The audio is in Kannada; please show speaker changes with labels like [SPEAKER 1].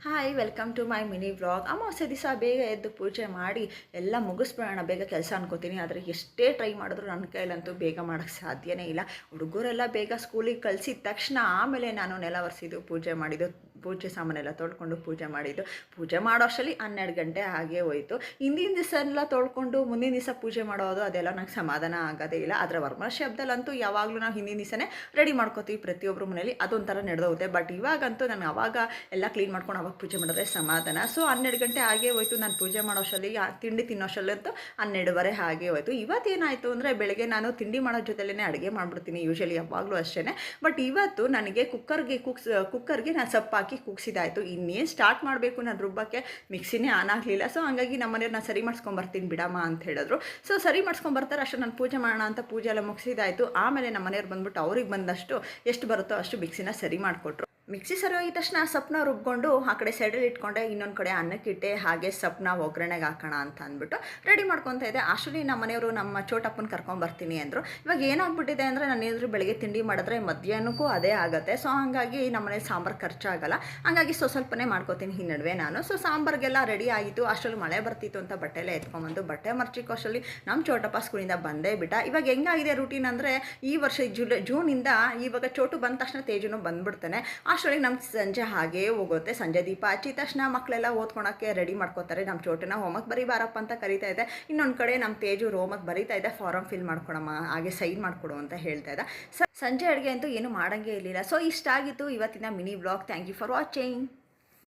[SPEAKER 1] Hi welcome to my mini vlog. ಅಮಾವಾಸ್ಯೆ ದಿವಸ ಬೇಗ ಎದ್ದು ಪೂಜೆ ಮಾಡಿ ಎಲ್ಲ ಮುಗಿಸ್ಬಿಡೋಣ ಬೇಗ ಕೆಲಸ ಅನ್ಕೋತೀನಿ. ಆದರೆ ಎಷ್ಟೇ ಟ್ರೈ ಮಾಡಿದ್ರು ನನ್ನ ಕೈಲಂತೂ ಬೇಗ ಮಾಡೋಕ್ಕೆ ಸಾಧ್ಯನೇ ಇಲ್ಲ. ಹುಡುಗರೆಲ್ಲ ಬೇಗ ಸ್ಕೂಲಿಗೆ ಕಳಿಸಿದ ತಕ್ಷಣ ಆಮೇಲೆ ನಾನು ನೆಲ ಒರೆಸಿದ್ದು ಪೂಜೆ ಮಾಡಿದ್ದು, ಪೂಜೆ ಸಾಮಾನೆಲ್ಲ ತೊಳ್ಕೊಂಡು ಪೂಜೆ ಮಾಡಿದ್ದು. ಪೂಜೆ ಮಾಡೋ ಅಷ್ಟರಲ್ಲಿ 12 ಗಂಟೆ ಹಾಗೇ ಹೋಯಿತು. ಹಿಂದಿನ ದಿವಸ ಎಲ್ಲ ತೊಳ್ಕೊಂಡು ಮುಂದಿನ ದಿವಸ ಪೂಜೆ ಮಾಡೋದು ಅದೆಲ್ಲ ನಂಗೆ ಸಮಾಧಾನ ಆಗೋದೇ ಇಲ್ಲ. ಆದರೆ ವರಮಹಾಲಕ್ಷ್ಮಿ ಹಬ್ಬದಲ್ಲಂತೂ ಯಾವಾಗಲೂ ನಾವು ಹಿಂದಿನ ದಿವಸನೇ ರೆಡಿ ಮಾಡ್ಕೋತೀವಿ ಪ್ರತಿಯೊಬ್ಬರು ಮನೇಲಿ, ಅದೊಂಥರ ನಡೆದೋಗುತ್ತೆ. ಬಟ್ ಇವಾಗಂತೂ ನಾನು ಅವಾಗ ಎಲ್ಲ ಕ್ಲೀನ್ ಮಾಡ್ಕೊಂಡು ಅವಾಗ ಪೂಜೆ ಮಾಡಿದ್ರೆ ಸಮಾಧಾನ. ಸೊ 12 ಗಂಟೆ ಹಾಗೇ ಹೋಯಿತು. ನಾನು ಪೂಜೆ ಮಾಡೋ ಅಷ್ಟರಲ್ಲಿ ತಿಂಡಿ ತಿನ್ನೋ ಅಷ್ಟರಲ್ಲಂತೂ 12:30 ಹಾಗೇ ಹೋಯಿತು. ಇವತ್ತೇನಾಯಿತು ಅಂದರೆ ಬೆಳಗ್ಗೆ ನಾನು ತಿಂಡಿ ಮಾಡೋ ಜೊತೆಲೇ ಅಡುಗೆ ಮಾಡಿಬಿಡ್ತೀನಿ ಯೂಶಲಿ, ಯಾವಾಗಲೂ ಅಷ್ಟೇ. ಬಟ್ ಇವತ್ತು ನನಗೆ ಕುಕ್ಕರ್ಗೆ ನಾನು ಸೊಪ್ಪು ಹಾಕಿ ಕೂಗಿಸಿದಾಯಿತು. ಇನ್ನೇನು ಸ್ಟಾರ್ಟ್ ಮಾಡಬೇಕು ನಾನು ರುಬ್ಬಕ್ಕೆ, ಮಿಕ್ಸಿನೇ ಆನ್ ಆಗಲಿಲ್ಲ. ಸೊ ಹಂಗಾಗಿ ನಮ್ಮ ಮನೆಯವ್ರು ನಾನು ಸರಿ ಮಾಡಿಸ್ಕೊಂಬರ್ತೀನಿ ಬಿಡಮ್ಮ ಅಂತ ಹೇಳಿದ್ರು. ಸೊ ಸರಿ ಮಾಡಿಸ್ಕೊಂಬರ್ತಾರೆ ಅಷ್ಟು ನಾನು ಪೂಜೆ ಮಾಡೋಣ ಅಂತ ಪೂಜೆ ಎಲ್ಲ ಮುಗಿಸಿದಾಯಿತು. ಆಮೇಲೆ ನಮ್ಮ ಮನೆಯವ್ರು ಬಂದುಬಿಟ್ಟು ಅವ್ರಿಗೆ ಬಂದಷ್ಟು ಎಷ್ಟು ಬರುತ್ತೋ ಅಷ್ಟು ಮಿಕ್ಸಿನ ಸರಿ ಮಾಡಿಕೊಟ್ರು. ಮಿಕ್ಸಿ ಸರಿ ಹೋಗಿದ ತಕ್ಷಣ ಸೊಪ್ಪನ್ನ ರುಬ್ಕೊಂಡು ಆ ಕಡೆ ಸೈಡಲ್ಲಿ ಇಟ್ಕೊಂಡೆ, ಇನ್ನೊಂದು ಕಡೆ ಅನ್ನಕ್ಕಿಟ್ಟೆ, ಹಾಗೆ ಸೊಪ್ಪನ್ನ ಒಗ್ಗರಣೆಗೆ ಹಾಕೋಣ ಅಂತ ಅಂದ್ಬಿಟ್ಟು ರೆಡಿ ಮಾಡ್ಕೊತಾ ಇದ್ದೆ. ಅಷ್ಟರಲ್ಲಿ ನಮ್ಮ ಮನೆಯವರು ನಮ್ಮ ಚೋಟಪ್ಪನ ಕರ್ಕೊಂಬರ್ತೀನಿ ಅಂದರು. ಇವಾಗ ಏನಾಗ್ಬಿಟ್ಟಿದೆ ಅಂದರೆ ನಾನು ಏನಾದರೂ ಬೆಳಗ್ಗೆ ತಿಂಡಿ ಮಾಡಿದ್ರೆ ಮಧ್ಯಾಹ್ನಕ್ಕೂ ಅದೇ ಆಗುತ್ತೆ. ಸೊ ಹಾಗಾಗಿ ನಮ್ಮ ಮನೇಲಿ ಸಾಂಬಾರು ಖರ್ಚಾಗಲ್ಲ, ಹಾಗಾಗಿ ಸ್ವಲ್ಪನೇ ಮಾಡ್ಕೋತೀನಿ ಈ ನಡುವೆ ನಾನು. ಸೊ ಸಾಂಬಾರಿಗೆಲ್ಲ ರೆಡಿ ಆಗಿತ್ತು. ಅಷ್ಟರಲ್ಲಿ ಮಳೆ ಬರ್ತಿತ್ತು ಅಂತ ಬಟ್ಟೆ ಎಲ್ಲ ಎತ್ಕೊಂಬಂದು ಬಟ್ಟೆ ಮರ್ಚಿಕ್ಕೋ ಅಷ್ಟರಲ್ಲಿ ನಮ್ಮ ಚೋಟಪ್ಪ ಸ್ಕೂಲಿಂದ ಬಂದೇ ಬಿಟ್ಟ. ಇವಾಗ ಹೆಂಗಾಗಿದೆ ರೂಟೀನ್ ಅಂದರೆ ಈ ವರ್ಷ ಜೂನಿಂದ ಇವಾಗ ಚೋಟು ಬಂದ ತಕ್ಷಣ ತೇಜುನು ಬಂದುಬಿಡ್ತಾನೆ. ಅಷ್ಟೊಳಗೆ ನಮ್ಗೆ ಸಂಜೆ ಹಾಗೇ ಹೋಗುತ್ತೆ. ಸಂಜೆ ದೀಪ ಹಚ್ಚಿದ ತಕ್ಷಣ ಮಕ್ಕಳೆಲ್ಲ ಓದ್ಕೊಳಕ್ಕೆ ರೆಡಿ ಮಾಡ್ಕೋತಾರೆ. ನಮ್ಮ ಚೋಟನ ಹೋಮಕ್ಕೆ ಬರೀ ಬಾರಪ್ಪ ಅಂತ ಕರಿತಾ ಇದೆ. ಇನ್ನೊಂದು ಕಡೆ ನಮ್ಮ ತೇಜು ಹೋಮಕ್ಕೆ ಬರೀತಾ ಇದೆ, ಫಾರಮ್ ಫಿಲ್ ಮಾಡ್ಕೊಡಮ್ಮ, ಹಾಗೆ ಸೈನ್ ಮಾಡಿಕೊಡು ಅಂತ ಹೇಳ್ತಾ ಇದ್ದ. ಸಂಜೆ ಅಡುಗೆ ಅಂತೂ ಏನು ಮಾಡೋಂಗೇ ಇರಲಿಲ್ಲ. ಸೊ ಇಷ್ಟ ಆಗಿತ್ತು ಇವತ್ತಿನ mini vlog. Thank you for watching.